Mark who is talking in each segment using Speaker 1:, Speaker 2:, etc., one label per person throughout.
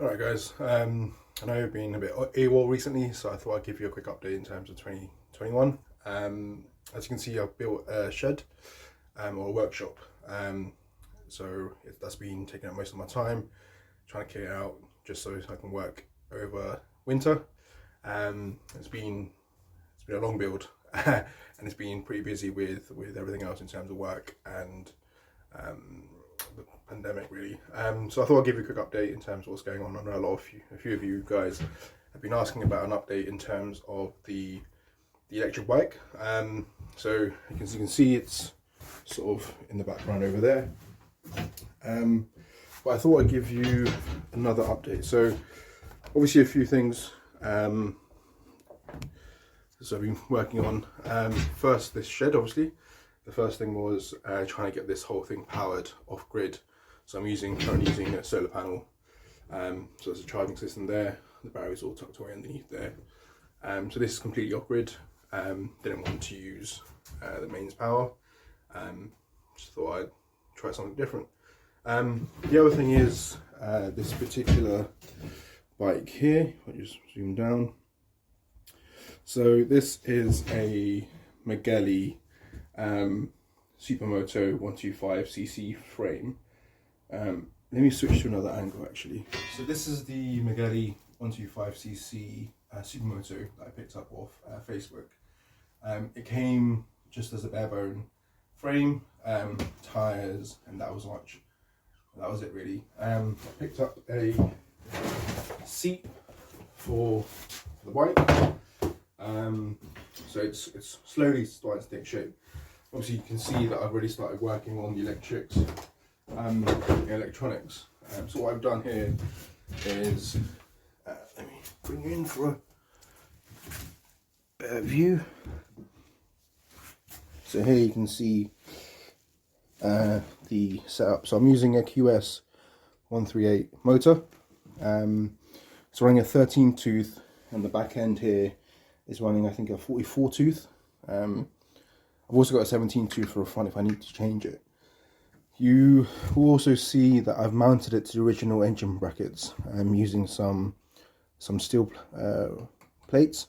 Speaker 1: Alright guys, I know I've been a bit AWOL recently, so I thought I'd give you a quick update in terms of 2021. As you can see, I've built a shed or a workshop, that's been taking up most of my time, trying to clear it out just so I can work over winter. It's been a long build and it's been pretty busy with everything else in terms of work and the pandemic really. So I thought I'd give you a quick update in terms of what's going on. I know a few of you guys have been asking about an update in terms of the electric bike. So as you can see, it's sort of in the background over there. But I thought I'd give you another update. So obviously a few things so I've been working on. First, this shed, obviously. The first thing was trying to get this whole thing powered off grid. So I'm currently using a solar panel. So there's a charging system there. The battery's all tucked away underneath there. So this is completely off grid. Didn't want to use the mains power. Just thought I'd try something different. The other thing is this particular bike here. I'll just zoom down. So this is a Megelli supermoto 125cc frame. Let me switch to another angle actually. So this is the Megelli 125cc supermoto that I picked up off Facebook. It came just as a bare bone frame, tires, and that was it really. I picked up a seat for the bike. So it's slowly starting to take shape. Obviously you can see that I've already started working on the electronics. So what I've done here is, let me bring you in for a better view. So here you can see the setup. So I'm using a QS 138 motor. It's running a 13 tooth, and the back end here is running, I think, a 44 tooth. I've also got a 17 tooth for the front if I need to change it. You will also see that I've mounted it to the original engine brackets. I'm using some steel plates,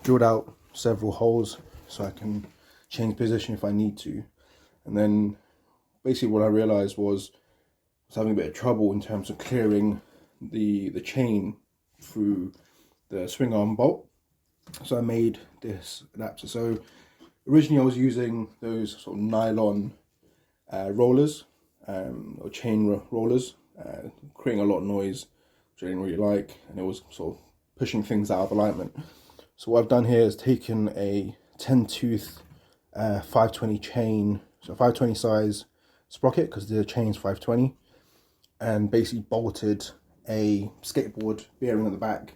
Speaker 1: drilled out several holes so I can change position if I need to. And then basically what I realized was I was having a bit of trouble in terms of clearing the chain through the swing arm bolt. So I made this adapter. So originally I was using those sort of nylon rollers, or chain rollers, creating a lot of noise, which I didn't really like, and it was sort of pushing things out of alignment. So what I've done here is taken a 10 tooth 520 chain, so 520 size sprocket, because the chain's 520, and basically bolted a skateboard bearing at the back,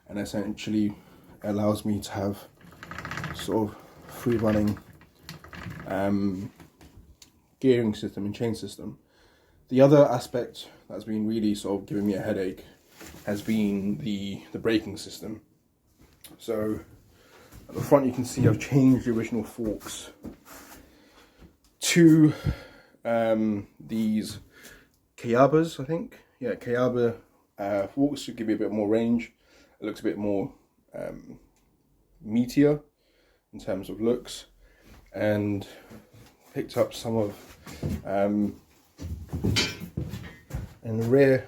Speaker 1: and essentially allows me to have sort of free running gearing system and chain system. The other aspect that's been really sort of giving me a headache has been the braking system. So at the front you can see I've changed the original forks to these Kayabas, I think. Yeah, Kayaba forks should give you a bit more range. It looks a bit more meatier in terms of looks, and picked up some of in the rear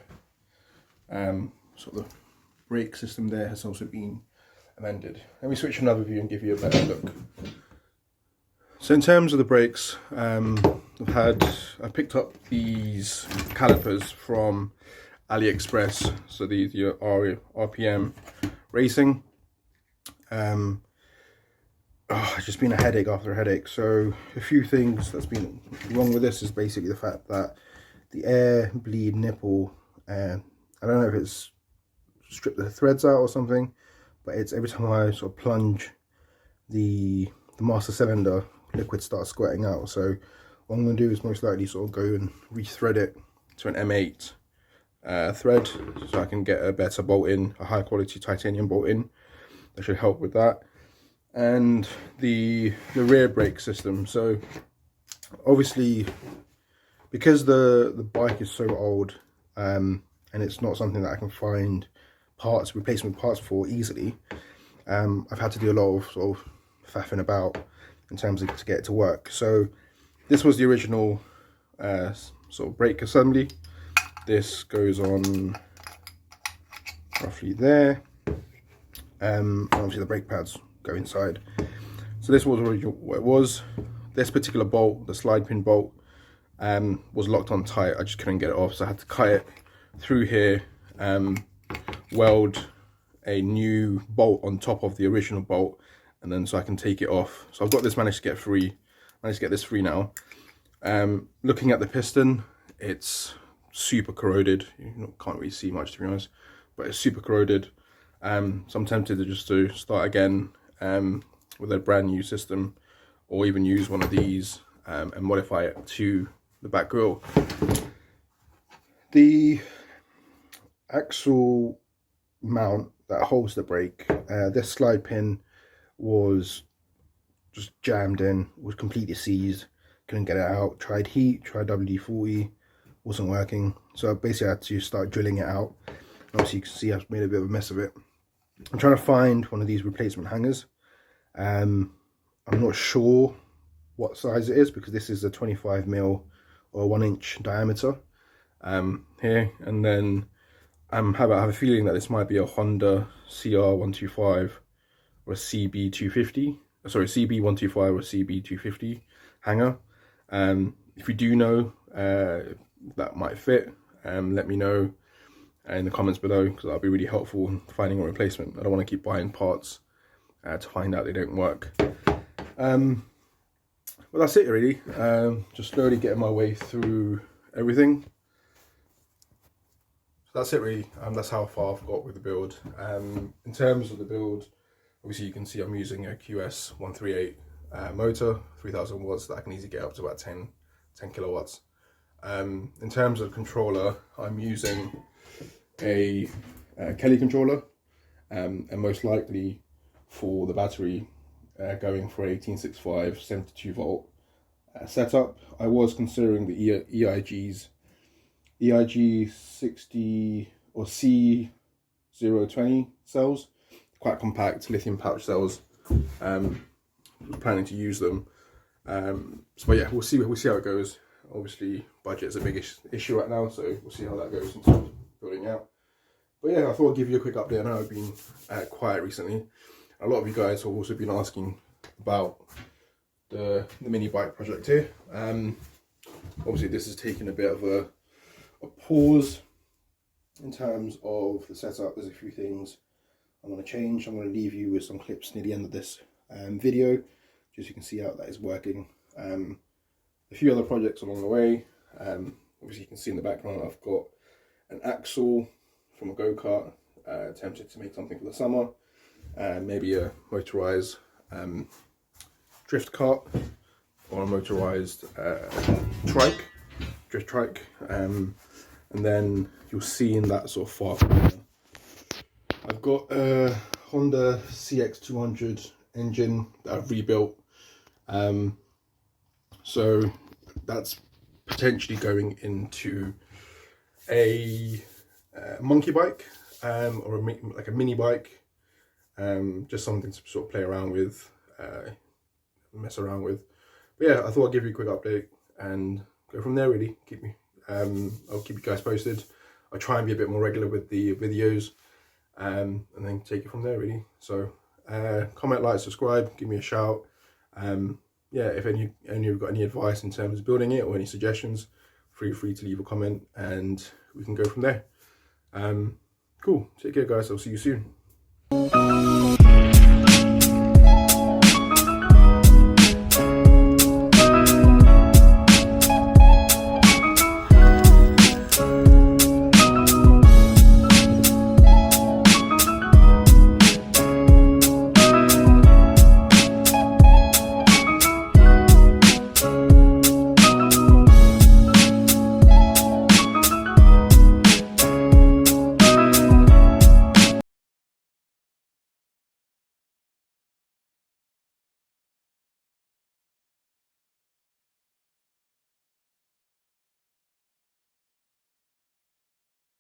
Speaker 1: sort of brake system there has also been amended. Let me switch another view and give you a better look. So in terms of the brakes, I picked up these calipers from AliExpress, so the RPM Racing. It's just been a headache after a headache. So a few things that's been wrong with this is basically the fact that the air bleed nipple, I don't know if it's stripped the threads out or something, but it's every time I sort of plunge the master cylinder, liquid starts squirting out. So what I'm going to do is most likely sort of go and rethread it to an M8 thread, so I can get a better bolt in, a high quality titanium bolt in. That should help with that. And the rear brake system. So obviously, because the bike is so old, and it's not something that I can find replacement parts for easily. I've had to do a lot of sort of faffing about in terms of to get it to work. So this was the original sort of brake assembly. This goes on roughly there. Obviously the brake pads go inside. So this was already what it was. This particular bolt, the slide pin bolt, was locked on tight. I just couldn't get it off, so I had to cut it through here, weld a new bolt on top of the original bolt, and then so I can take it off. So I've got this managed to get this free now. Looking at the piston, it's super corroded. You can't really see much, to be honest, but it's super corroded. So I'm tempted to start again with a brand new system, or even use one of these and modify it to the back grille. The axle mount that holds the brake, this slide pin was just jammed in, was completely seized, couldn't get it out. Tried heat, tried WD-40, wasn't working. So basically I had to start drilling it out. Obviously you can see I've made a bit of a mess of it. I'm trying to find one of these replacement hangers. I'm not sure what size it is, because this is a 25mm or 1-inch diameter here, and then I have a feeling that this might be a Honda CR125 or a CB250, sorry, CB125 or CB250 hanger. If you do know that might fit, let me know in the comments below, because that'll be really helpful in finding a replacement. I don't want to keep buying parts to find out they don't work. But that's it really. Just slowly getting my way through everything. So that's it really. That's how far I've got with the build. In terms of the build, obviously you can see I'm using a QS138 motor, 3000 watts, that I can easily get up to about 10 kilowatts. In terms of controller, I'm using a Megelli controller, and most likely for the battery, going for 1865 72 volt setup. I was considering the EIG 60 or C020 cells, quite compact lithium pouch cells. I'm planning to use them. But yeah, we'll see how it goes. Obviously budget is a big issue right now, so we'll see how that goes in terms of building out. But yeah, I thought I'd give you a quick update. I know I've been quiet recently. A lot of you guys have also been asking about the mini bike project here. Obviously this has taken a bit of a pause in terms of the setup. There's a few things I'm going to change. I'm going to leave you with some clips near the end of this video, just so you can see how that is working. A few other projects along the way. Obviously you can see in the background I've got an axle from a go-kart, attempted to make something for the summer. Maybe a motorized drift cart, or a motorized drift trike, and then you'll see in that sort of far corner I've got a Honda CX200 engine that I've rebuilt. So that's potentially going into a monkey bike, or like a mini bike, just something to sort of play around with, mess around with. But yeah, I thought I'd give you a quick update and go from there really. I'll keep you guys posted. I'll try and be a bit more regular with the videos, and then take it from there really. So comment, like, subscribe, give me a shout. Yeah, if any of you have got any advice in terms of building it or any suggestions, feel free to leave a comment and we can go from there. Cool, take care guys, I'll see you soon.